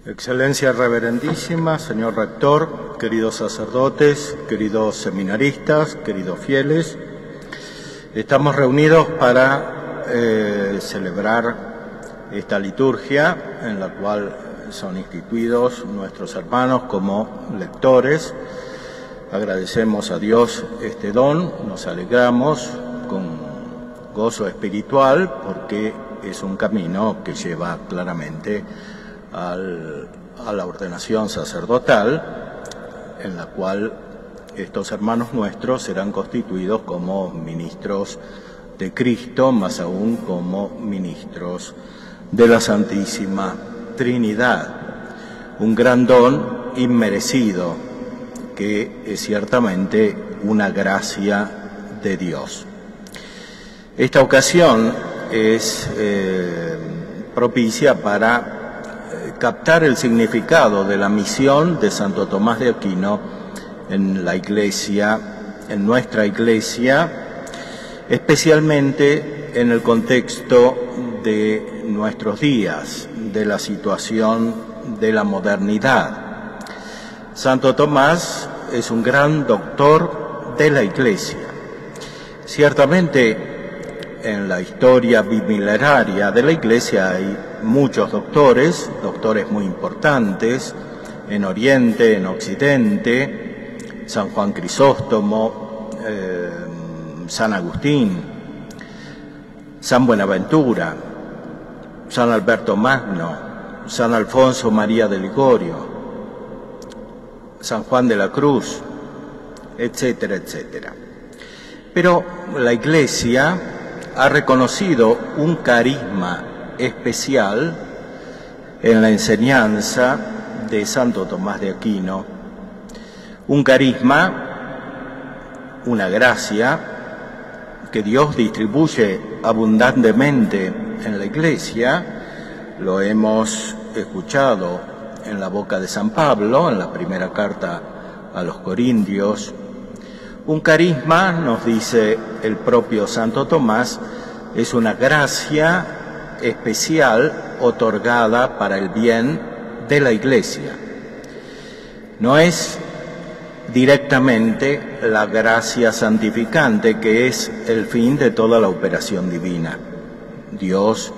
Excelencia Reverendísima, señor Rector, queridos sacerdotes, queridos seminaristas, queridos fieles, estamos reunidos para celebrar esta liturgia en la cual son instituidos nuestros hermanos como lectores. Agradecemos a Dios este don, nos alegramos con gozo espiritual porque es un camino que lleva claramente a la ordenación sacerdotal, en la cual estos hermanos nuestros serán constituidos como ministros de Cristo, más aún como ministros de la Santísima Trinidad. Un gran don inmerecido, que es ciertamente una gracia de Dios. Esta ocasión es propicia para captar el significado de la misión de Santo Tomás de Aquino en la Iglesia, en nuestra Iglesia, especialmente en el contexto de nuestros días, de la situación de la modernidad. Santo Tomás es un gran doctor de la Iglesia. Ciertamente, en la historia bimilenaria de la Iglesia hay muchos doctores muy importantes, en Oriente, en Occidente, San Juan Crisóstomo, San Agustín, San Buenaventura, San Alberto Magno, San Alfonso María de Ligorio, San Juan de la Cruz, etcétera, etcétera. Pero la Iglesia ha reconocido un carisma especial en la enseñanza de Santo Tomás de Aquino, un carisma, una gracia que Dios distribuye abundantemente en la Iglesia. Lo hemos escuchado en la boca de San Pablo, en la primera carta a los Corintios. Un carisma, nos dice el propio Santo Tomás, es una gracia especial otorgada para el bien de la Iglesia. No es directamente la gracia santificante, que es el fin de toda la operación divina. Dios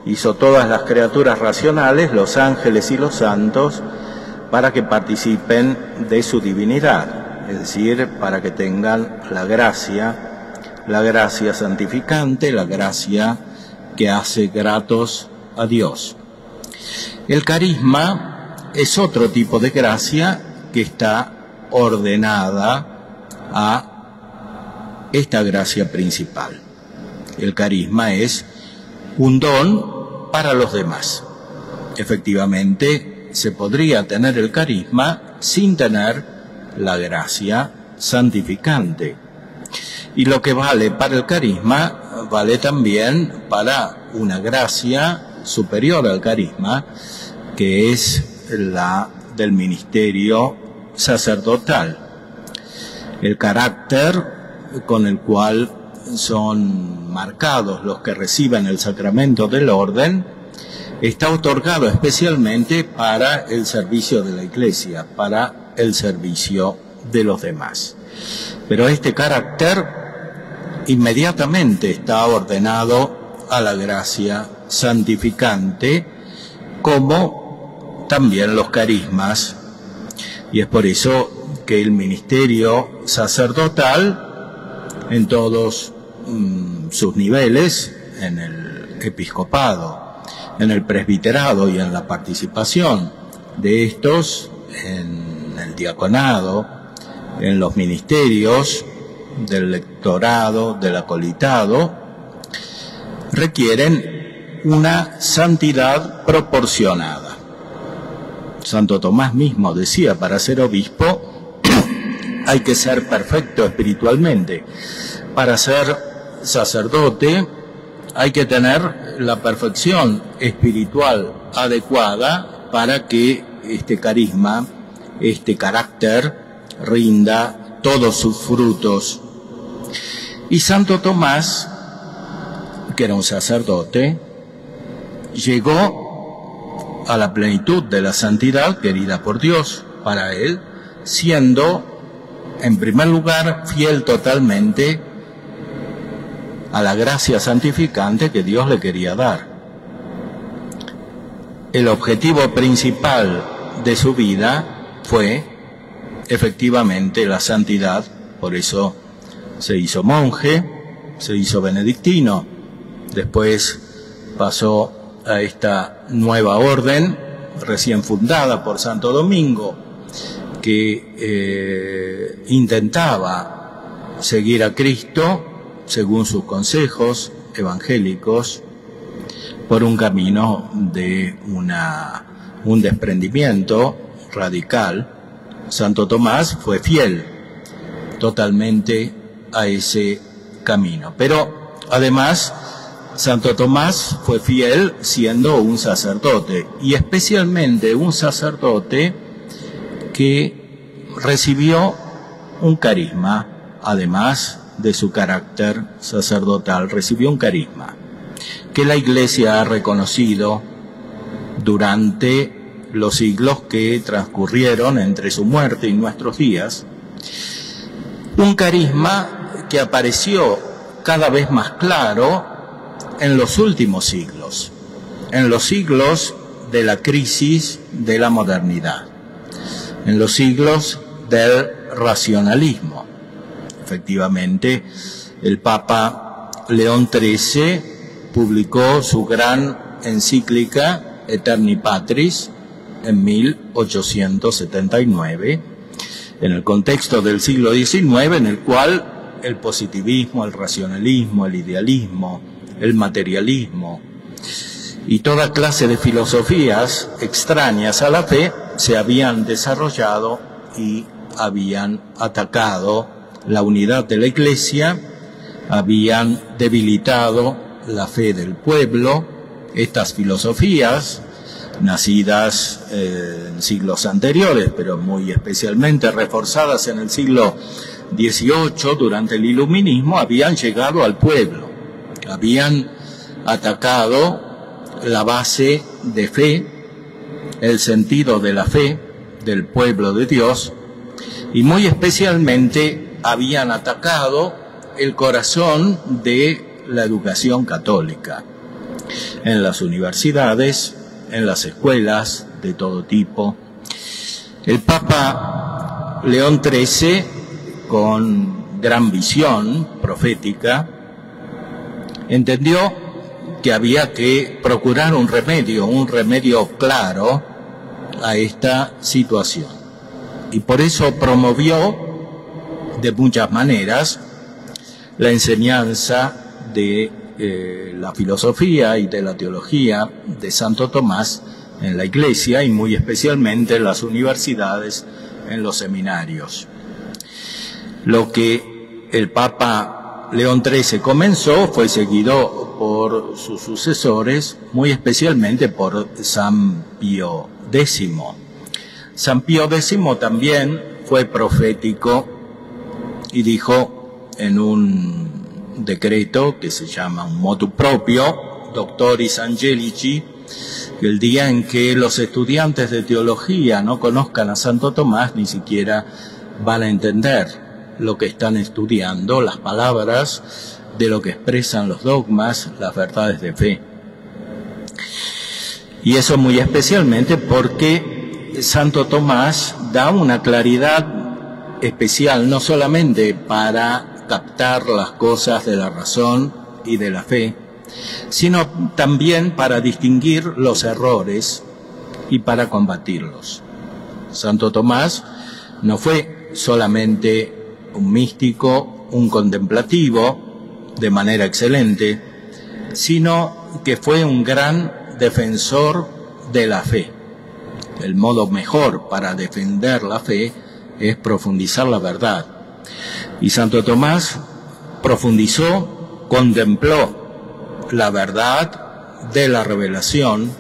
hizo todas las criaturas racionales, los ángeles y los santos, para que participen de su divinidad. Es decir, para que tengan la gracia santificante, la gracia que hace gratos a Dios. El carisma es otro tipo de gracia que está ordenada a esta gracia principal. El carisma es un don para los demás. Efectivamente, se podría tener el carisma sin tener la gracia santificante. Y lo que vale para el carisma, vale también para una gracia superior al carisma, que es la del ministerio sacerdotal. El carácter con el cual son marcados los que reciben el sacramento del orden está otorgado especialmente para el servicio de la Iglesia, para el servicio de los demás. Pero este carácter inmediatamente está ordenado a la gracia santificante, como también los carismas, y es por eso que el ministerio sacerdotal, en todos sus niveles, en el episcopado, en el presbiterado y en la participación de estos, en el diaconado, en los ministerios del lectorado, del acolitado, requieren una santidad proporcionada. Santo Tomás mismo decía, para ser obispo hay que ser perfecto espiritualmente. Para ser sacerdote hay que tener la perfección espiritual adecuada para que este carisma, este carácter, rinda todos sus frutos. Y Santo Tomás, que era un sacerdote, llegó a la plenitud de la santidad querida por Dios para él, siendo, en primer lugar, fiel totalmente a la gracia santificante que Dios le quería dar. El objetivo principal de su vida fue, efectivamente, la santidad. Por eso se hizo monje, se hizo benedictino, después pasó a esta nueva orden recién fundada por Santo Domingo, que intentaba seguir a Cristo según sus consejos evangélicos por un camino de un desprendimiento radical. Santo Tomás fue fiel totalmente a ese camino, pero además Santo Tomás fue fiel siendo un sacerdote, y especialmente un sacerdote que recibió un carisma, además de su carácter sacerdotal, recibió un carisma que la Iglesia ha reconocido durante los siglos que transcurrieron entre su muerte y nuestros días, un carisma que apareció cada vez más claro en los últimos siglos, en los siglos de la crisis de la modernidad, en los siglos del racionalismo. Efectivamente, el Papa León XIII publicó su gran encíclica Aeterni Patris en 1879, en el contexto del siglo XIX, en el cual el positivismo, el racionalismo, el idealismo, el materialismo y toda clase de filosofías extrañas a la fe se habían desarrollado y habían atacado la unidad de la Iglesia, habían debilitado la fe del pueblo. Estas filosofías, nacidas en siglos anteriores, pero muy especialmente reforzadas en el siglo XVIII durante el Iluminismo, habían llegado al pueblo, habían atacado la base de fe, el sentido de la fe del pueblo de Dios, y muy especialmente habían atacado el corazón de la educación católica en las universidades, en las escuelas de todo tipo. El Papa León XIII, con gran visión profética, entendió que había que procurar un remedio claro a esta situación. Y por eso promovió de muchas maneras la enseñanza de la filosofía y de la teología de Santo Tomás en la Iglesia, y muy especialmente en las universidades, en los seminarios. Lo que el Papa León XIII comenzó fue seguido por sus sucesores, muy especialmente por San Pío X. San Pío X también fue profético y dijo en un decreto que se llama un motu proprio, Doctoris Angelici, que el día en que los estudiantes de teología no conozcan a Santo Tomás, ni siquiera van a entender lo que están estudiando, las palabras de lo que expresan los dogmas, las verdades de fe. Y eso muy especialmente porque Santo Tomás da una claridad especial, no solamente para captar las cosas de la razón y de la fe, sino también para distinguir los errores y para combatirlos. Santo Tomás no fue solamente un místico, un contemplativo de manera excelente, sino que fue un gran defensor de la fe. El modo mejor para defender la fe es profundizar la verdad. Y Santo Tomás profundizó, contempló la verdad de la revelación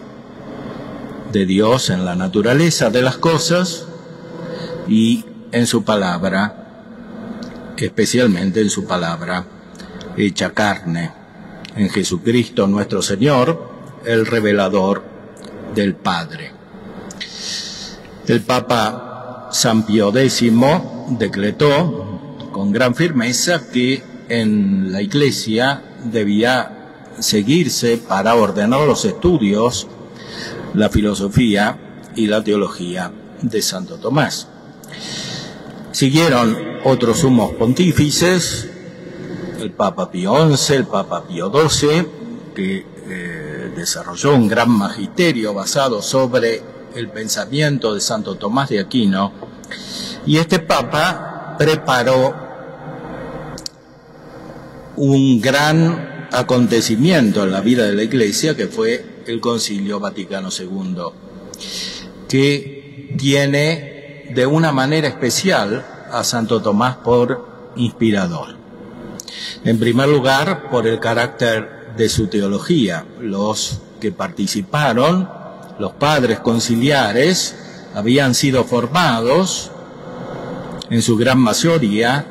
de Dios en la naturaleza de las cosas y en su palabra, especialmente en su palabra hecha carne, en Jesucristo nuestro Señor, el revelador del Padre. El Papa San Pío X decretó con gran firmeza que en la Iglesia debía seguirse para ordenar los estudios, la filosofía y la teología de Santo Tomás. Siguieron otros sumos pontífices, el Papa Pío XI, el Papa Pío XII, que desarrolló un gran magisterio basado sobre el pensamiento de Santo Tomás de Aquino, y este Papa preparó un gran acontecimiento en la vida de la Iglesia, que fue el Concilio Vaticano II, que tiene de una manera especial a Santo Tomás por inspirador. En primer lugar, por el carácter de su teología. Los que participaron, los padres conciliares, habían sido formados en su gran mayoría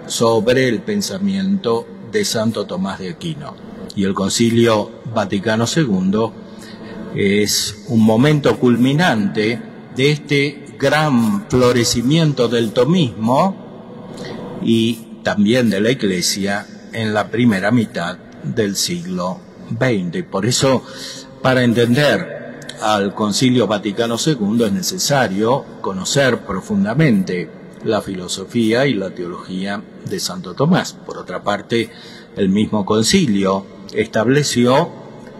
sobre el pensamiento de Santo Tomás de Aquino. Y el Concilio Vaticano II es un momento culminante de este gran florecimiento del tomismo y también de la Iglesia en la primera mitad del siglo XX. Por eso, para entender al Concilio Vaticano II es necesario conocer profundamente la filosofía y la teología de Santo Tomás. Por otra parte, el mismo concilio estableció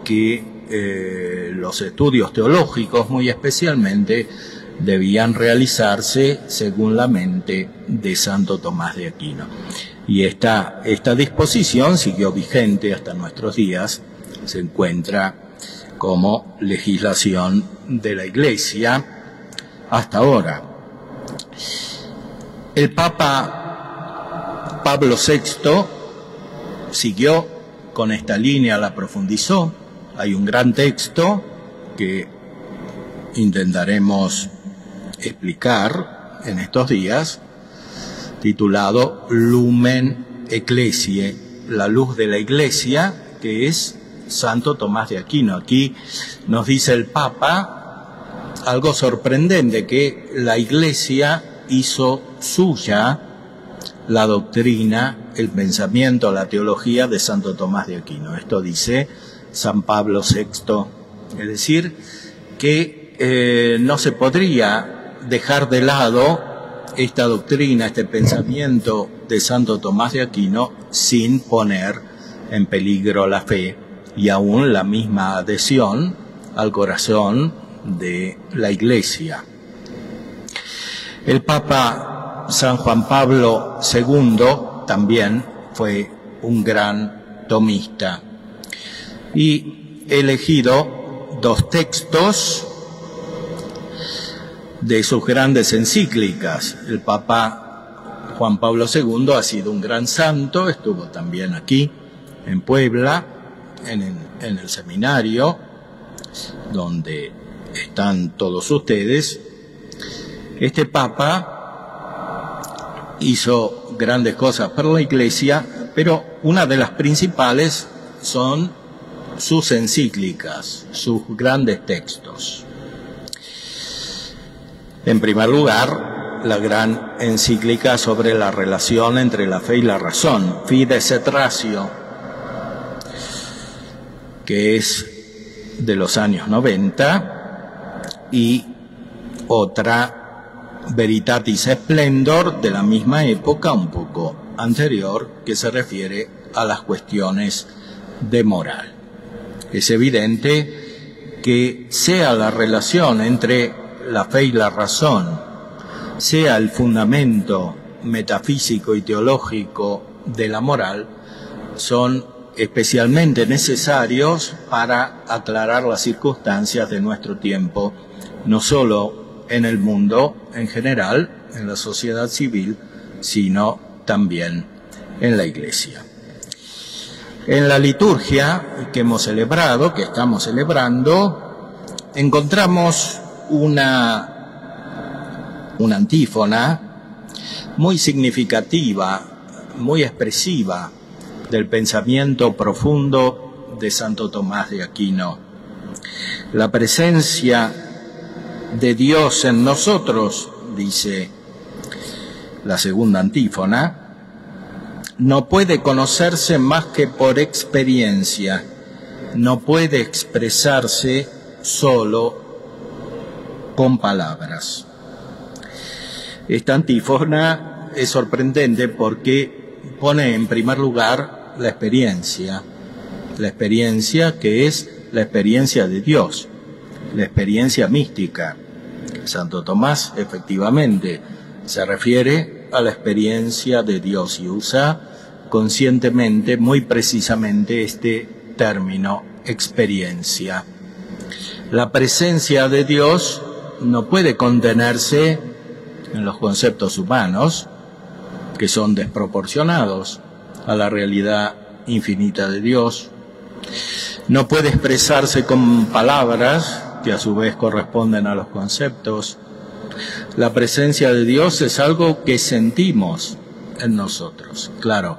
que los estudios teológicos, muy especialmente, debían realizarse según la mente de Santo Tomás de Aquino. Y esta disposición siguió vigente hasta nuestros días, se encuentra como legislación de la Iglesia hasta ahora. El Papa Pablo VI siguió con esta línea, la profundizó. Hay un gran texto que intentaremos explicar en estos días, titulado Lumen Ecclesiae, la luz de la Iglesia, que es Santo Tomás de Aquino. Aquí nos dice el Papa algo sorprendente, que la Iglesia hizo suya la doctrina, el pensamiento, la teología de Santo Tomás de Aquino. Esto dice San Pablo VI, es decir, que no se podría dejar de lado esta doctrina, este pensamiento de Santo Tomás de Aquino sin poner en peligro la fe y aún la misma adhesión al corazón de la Iglesia. El Papa San Juan Pablo II también fue un gran tomista y he elegido dos textos de sus grandes encíclicas. El Papa Juan Pablo II ha sido un gran santo, estuvo también aquí en Puebla, en el seminario, donde están todos ustedes. Este Papa hizo grandes cosas para la Iglesia, pero una de las principales son sus encíclicas, sus grandes textos. En primer lugar, la gran encíclica sobre la relación entre la fe y la razón, Fides et Ratio, que es de los años 90, y otra, Veritatis Splendor, de la misma época, un poco anterior, que se refiere a las cuestiones de moral. Es evidente que sea la relación entre la fe y la razón, sea el fundamento metafísico y teológico de la moral, son especialmente necesarios para aclarar las circunstancias de nuestro tiempo, no solo en el mundo en general, en la sociedad civil, sino también en la Iglesia. En la liturgia que hemos celebrado, que estamos celebrando, encontramos una antífona muy significativa, muy expresiva del pensamiento profundo de Santo Tomás de Aquino. La presencia de Dios en nosotros, dice la segunda antífona, no puede conocerse más que por experiencia, no puede expresarse solo con palabras. Esta antífona es sorprendente porque pone en primer lugar la experiencia que es la experiencia de Dios, la experiencia mística. Santo Tomás efectivamente se refiere a la experiencia de Dios y usa conscientemente, muy precisamente, este término, experiencia. La presencia de Dios no puede contenerse en los conceptos humanos, que son desproporcionados a la realidad infinita de Dios. No puede expresarse con palabras, que a su vez corresponden a los conceptos. La presencia de Dios es algo que sentimos en nosotros. Claro,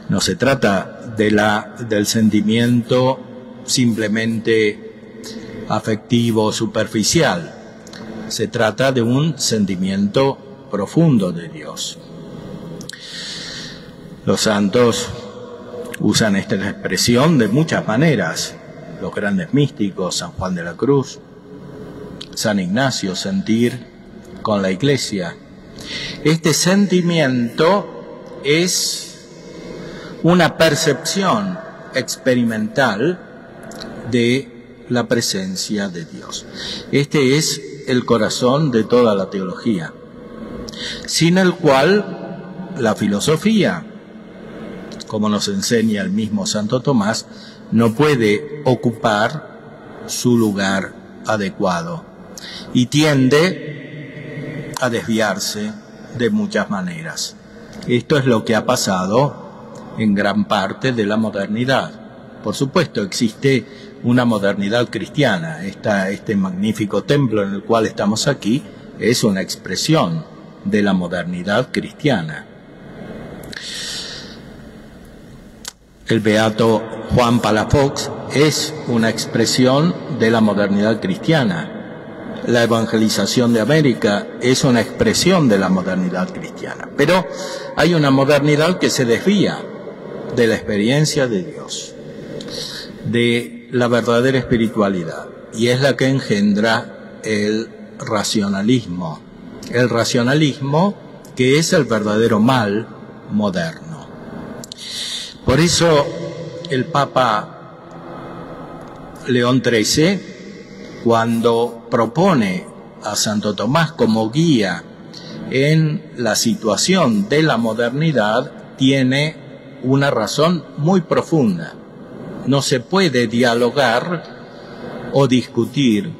no se trata del sentimiento simplemente afectivo, superficial. Se trata de un sentimiento profundo de Dios. Los santos usan esta expresión de muchas maneras. Los grandes místicos, San Juan de la Cruz, San Ignacio, sentir con la Iglesia. Este sentimiento es una percepción experimental de la presencia de Dios. Este es el corazón de toda la teología, sin el cual la filosofía, como nos enseña el mismo Santo Tomás, no puede ocupar su lugar adecuado y tiende a desviarse de muchas maneras. Esto es lo que ha pasado en gran parte de la modernidad. Por supuesto, existe una modernidad cristiana. Este magnífico templo en el cual estamos aquí es una expresión de la modernidad cristiana. El beato Juan Palafox es una expresión de la modernidad cristiana. La evangelización de América es una expresión de la modernidad cristiana. Pero hay una modernidad que se desvía de la experiencia de Dios, de la verdadera espiritualidad, y es la que engendra el racionalismo. El racionalismo que es el verdadero mal moderno. Por eso el Papa León XIII, cuando propone a Santo Tomás como guía en la situación de la modernidad, tiene una razón muy profunda. No se puede dialogar o discutir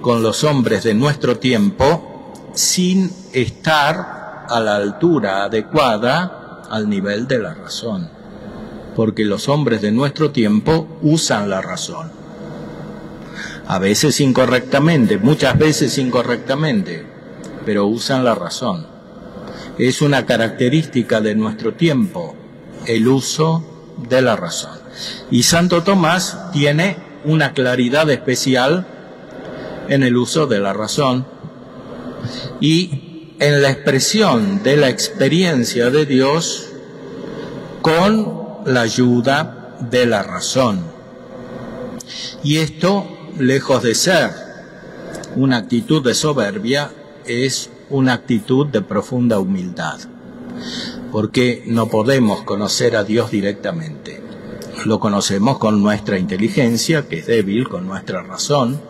con los hombres de nuestro tiempo sin estar a la altura adecuada al nivel de la razón. Porque los hombres de nuestro tiempo usan la razón. A veces incorrectamente, muchas veces incorrectamente, pero usan la razón. Es una característica de nuestro tiempo, el uso de la razón. Y Santo Tomás tiene una claridad especial en el uso de la razón y en la expresión de la experiencia de Dios con la ayuda de la razón. Y esto, lejos de ser una actitud de soberbia, es una actitud de profunda humildad, porque no podemos conocer a Dios directamente. Lo conocemos con nuestra inteligencia, que es débil, con nuestra razón,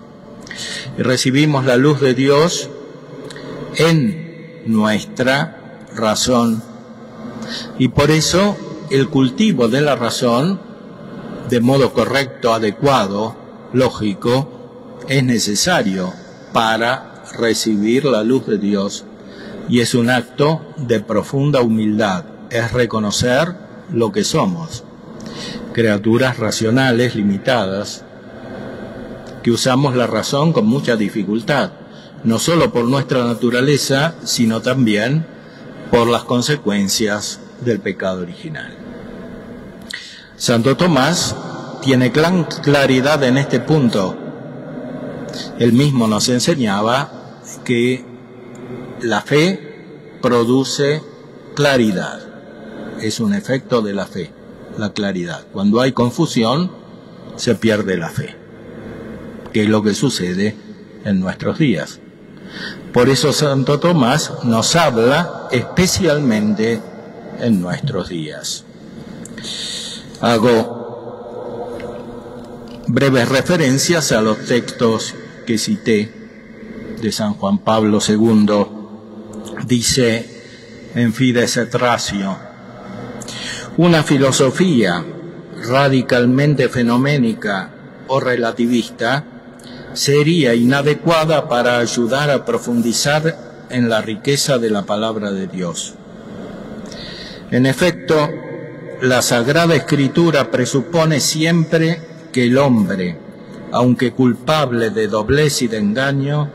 y recibimos la luz de Dios en nuestra razón. Y por eso el cultivo de la razón, de modo correcto, adecuado, lógico, es necesario para recibir la luz de Dios, y es un acto de profunda humildad, es reconocer lo que somos, criaturas racionales limitadas, que usamos la razón con mucha dificultad, no solo por nuestra naturaleza, sino también por las consecuencias del pecado original. Santo Tomás tiene claridad en este punto Él mismo nos enseñaba que la fe produce claridad. Es un efecto de la fe, la claridad. Cuando hay confusión, se pierde la fe, que es lo que sucede en nuestros días. Por eso Santo Tomás nos habla especialmente en nuestros días. Hago breves referencias a los textos que cité de San Juan Pablo II. Dice en Fides et Ratio: una filosofía radicalmente fenoménica o relativista sería inadecuada para ayudar a profundizar en la riqueza de la palabra de Dios. En efecto, la Sagrada Escritura presupone siempre que el hombre, aunque culpable de doblez y de engaño,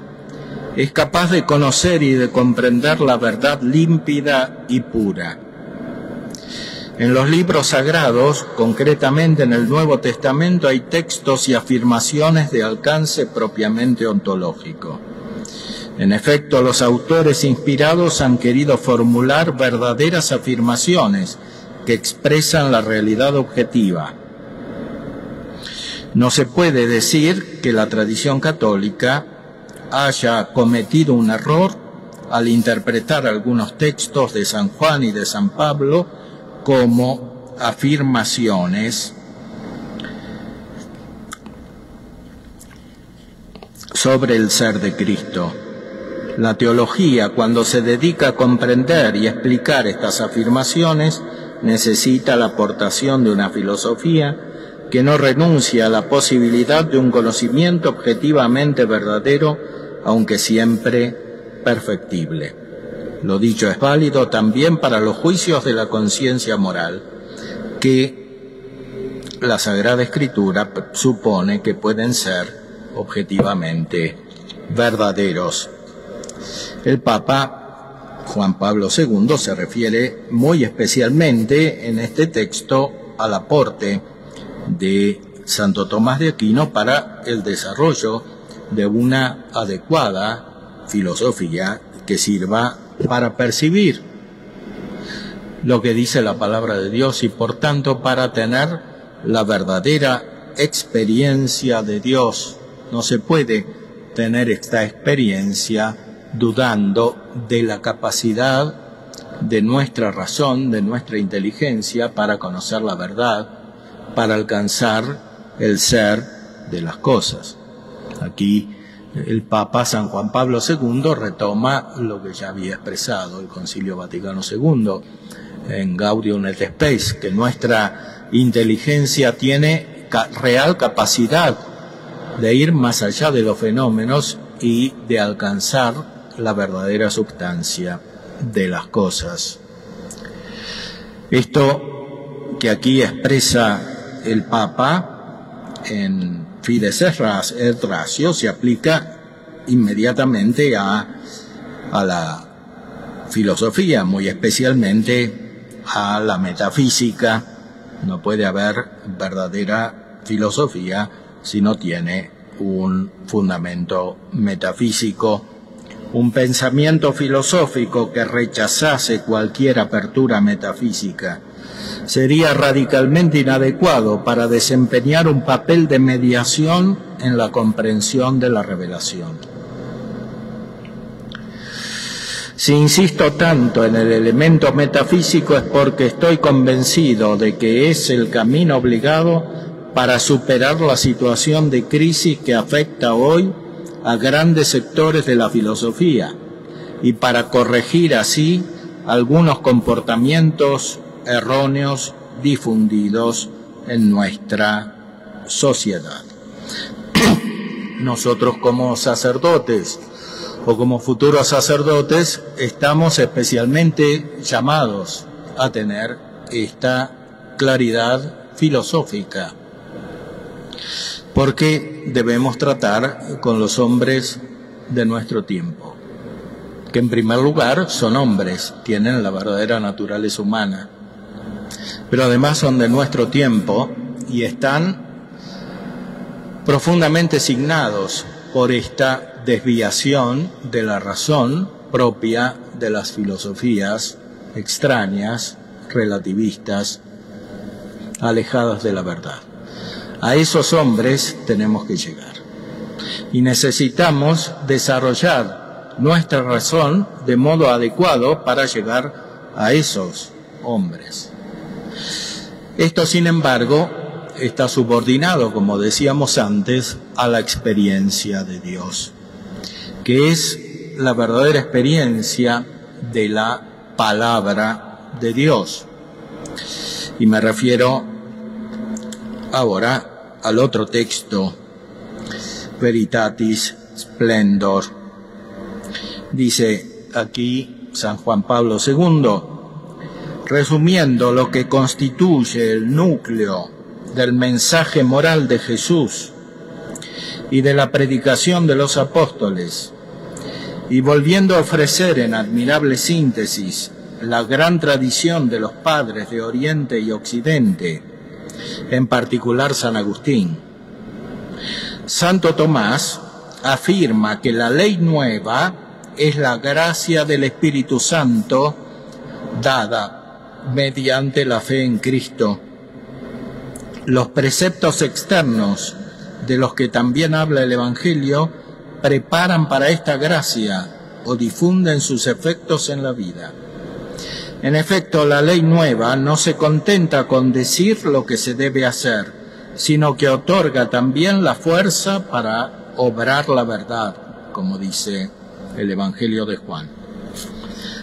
es capaz de conocer y de comprender la verdad límpida y pura. En los libros sagrados, concretamente en el Nuevo Testamento, hay textos y afirmaciones de alcance propiamente ontológico. En efecto, los autores inspirados han querido formular verdaderas afirmaciones que expresan la realidad objetiva. No se puede decir que la tradición católica haya cometido un error al interpretar algunos textos de San Juan y de San Pablo como afirmaciones sobre el ser de Cristo. La teología, cuando se dedica a comprender y explicar estas afirmaciones, necesita la aportación de una filosofía que no renuncia a la posibilidad de un conocimiento objetivamente verdadero, aunque siempre perfectible. Lo dicho es válido también para los juicios de la conciencia moral, que la Sagrada Escritura supone que pueden ser objetivamente verdaderos. El Papa Juan Pablo II se refiere muy especialmente en este texto al aporte de Santo Tomás de Aquino para el desarrollo de una adecuada filosofía que sirva para percibir lo que dice la palabra de Dios y por tanto para tener la verdadera experiencia de Dios. No se puede tener esta experiencia dudando de la capacidad de nuestra razón, de nuestra inteligencia para conocer la verdad, para alcanzar el ser de las cosas. Aquí el Papa San Juan Pablo II retoma lo que ya había expresado el Concilio Vaticano II en Gaudium et Spes, que nuestra inteligencia tiene real capacidad de ir más allá de los fenómenos y de alcanzar la verdadera sustancia de las cosas. Esto que aquí expresa el Papa en Fides et Ratio se aplica inmediatamente a la filosofía, muy especialmente a la metafísica. No puede haber verdadera filosofía si no tiene un fundamento metafísico. Un pensamiento filosófico que rechazase cualquier apertura metafísica sería radicalmente inadecuado para desempeñar un papel de mediación en la comprensión de la revelación. Si insisto tanto en el elemento metafísico es porque estoy convencido de que es el camino obligado para superar la situación de crisis que afecta hoy a grandes sectores de la filosofía y para corregir así algunos comportamientos erróneos difundidos en nuestra sociedad. Nosotros como sacerdotes o como futuros sacerdotes estamos especialmente llamados a tener esta claridad filosófica, porque debemos tratar con los hombres de nuestro tiempo, que en primer lugar son hombres, tienen la verdadera naturaleza humana, pero además son de nuestro tiempo y están profundamente signados por esta desviación de la razón propia de las filosofías extrañas, relativistas, alejadas de la verdad. A esos hombres tenemos que llegar. Y necesitamos desarrollar nuestra razón de modo adecuado para llegar a esos hombres. Esto, sin embargo, está subordinado, como decíamos antes, a la experiencia de Dios, que es la verdadera experiencia de la palabra de Dios. Y me refiero ahora al otro texto, Veritatis Splendor. Dice aquí San Juan Pablo II, resumiendo lo que constituye el núcleo del mensaje moral de Jesús y de la predicación de los apóstoles, y volviendo a ofrecer en admirable síntesis la gran tradición de los padres de Oriente y Occidente, en particular San Agustín. Santo Tomás afirma que la ley nueva es la gracia del Espíritu Santo dada mediante la fe en Cristo. Los preceptos externos de los que también habla el Evangelio preparan para esta gracia o difunden sus efectos en la vida. En efecto, la ley nueva no se contenta con decir lo que se debe hacer, sino que otorga también la fuerza para obrar la verdad, como dice el Evangelio de Juan.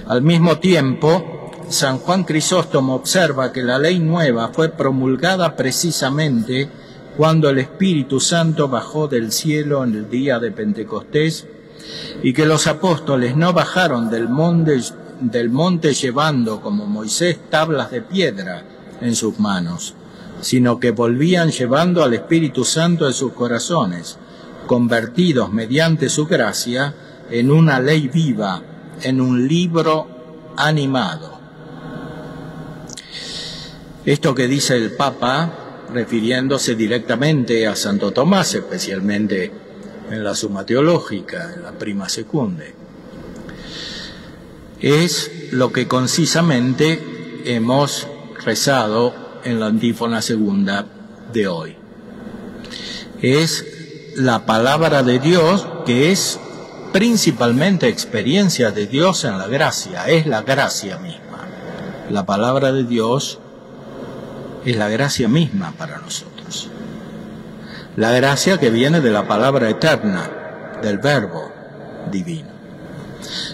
Al mismo tiempo, San Juan Crisóstomo observa que la ley nueva fue promulgada precisamente cuando el Espíritu Santo bajó del cielo en el día de Pentecostés y que los apóstoles no bajaron del monte llevando, como Moisés, tablas de piedra en sus manos, sino que volvían llevando al Espíritu Santo en sus corazones, convertidos mediante su gracia en una ley viva, en un libro animado. Esto que dice el Papa, refiriéndose directamente a Santo Tomás, especialmente en la Summa Teológica, en la Prima Secunde, es lo que concisamente hemos rezado en la antífona segunda de hoy. Es la palabra de Dios, que es principalmente experiencia de Dios en la gracia, es la gracia misma. La palabra de Dios es la gracia misma para nosotros. La gracia que viene de la palabra eterna, del Verbo divino.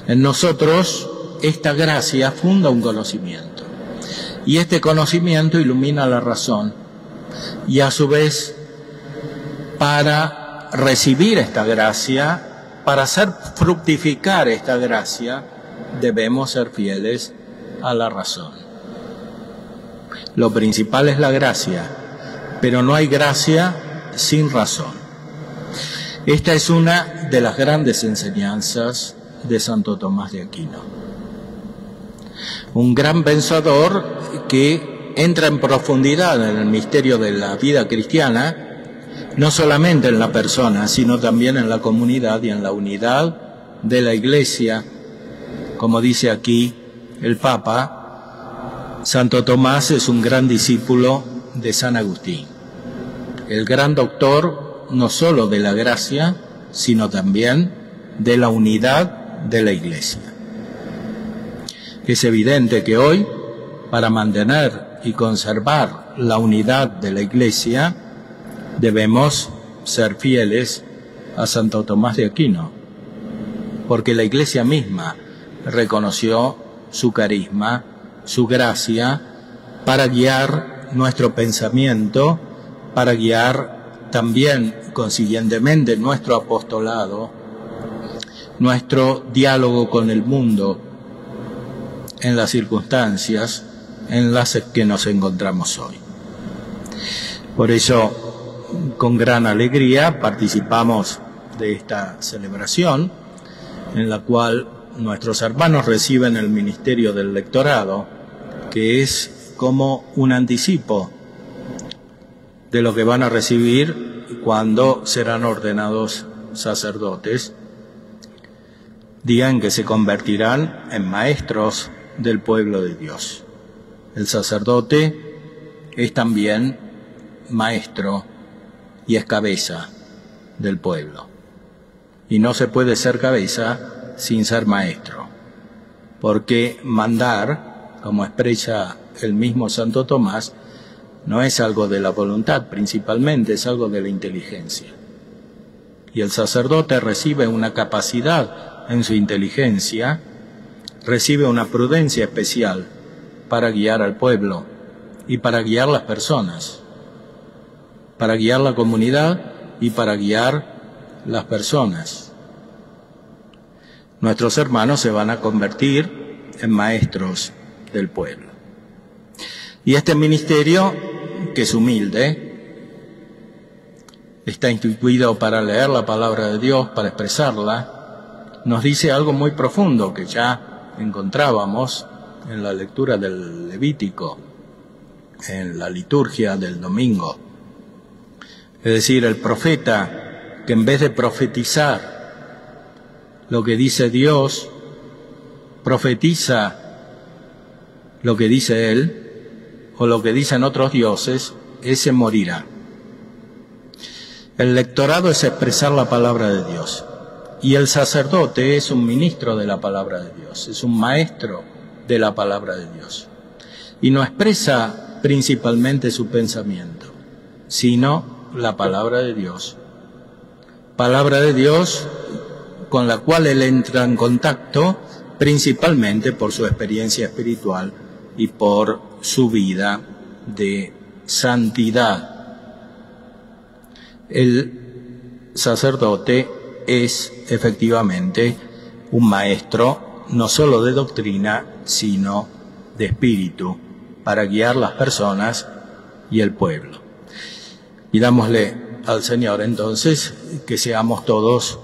En nosotros esta gracia funda un conocimiento, y este conocimiento ilumina la razón, y a su vez, para recibir esta gracia, para hacer fructificar esta gracia, debemos ser fieles a la razón. Lo principal es la gracia, pero no hay gracia sin razón. Esta es una de las grandes enseñanzas de Santo Tomás de Aquino. Un gran pensador que entra en profundidad en el misterio de la vida cristiana, no solamente en la persona, sino también en la comunidad y en la unidad de la Iglesia. Como dice aquí el Papa, Santo Tomás es un gran discípulo de San Agustín, el gran doctor no solo de la gracia, sino también de la unidad de la Iglesia. Es evidente que hoy, para mantener y conservar la unidad de la Iglesia, debemos ser fieles a Santo Tomás de Aquino, porque la Iglesia misma reconoció su carisma, su gracia, para guiar nuestro pensamiento, para guiar también, consiguientemente, nuestro apostolado, nuestro diálogo con el mundo en las circunstancias en las que nos encontramos hoy. Por eso, con gran alegría, participamos de esta celebración, en la cual nuestros hermanos reciben el ministerio del lectorado, que es como un anticipo de lo que van a recibir cuando serán ordenados sacerdotes, digan que se convertirán en maestros del pueblo de Dios. El sacerdote es también maestro y es cabeza del pueblo. Y no se puede ser cabeza sin ser maestro, porque mandar, como expresa el mismo Santo Tomás, no es algo de la voluntad principalmente, es algo de la inteligencia. Y el sacerdote recibe una capacidad en su inteligencia, recibe una prudencia especial para guiar al pueblo y para guiar las personas, para guiar la comunidad y para guiar las personas. Nuestros hermanos se van a convertir en maestros del pueblo. Y este ministerio, que es humilde, está instituido para leer la palabra de Dios, para expresarla, nos dice algo muy profundo que ya encontrábamos en la lectura del Levítico, en la liturgia del domingo. Es decir, el profeta que en vez de profetizar lo que dice Dios, profetiza lo que dice Él o lo que dicen otros dioses, ese morirá. El lectorado es expresar la palabra de Dios y el sacerdote es un ministro de la palabra de Dios, es un maestro de la palabra de Dios. Y no expresa principalmente su pensamiento, sino la palabra de Dios. Palabra de Dios con la cual él entra en contacto principalmente por su experiencia espiritual y por su vida de santidad. El sacerdote es efectivamente un maestro no solo de doctrina, sino de espíritu, para guiar las personas y el pueblo. Pidámosle al Señor entonces que seamos todos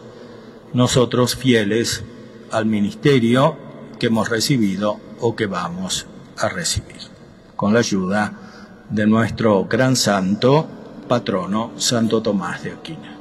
nosotros fieles al ministerio que hemos recibido o que vamos a recibir, con la ayuda de nuestro gran santo patrono, Santo Tomás de Aquino.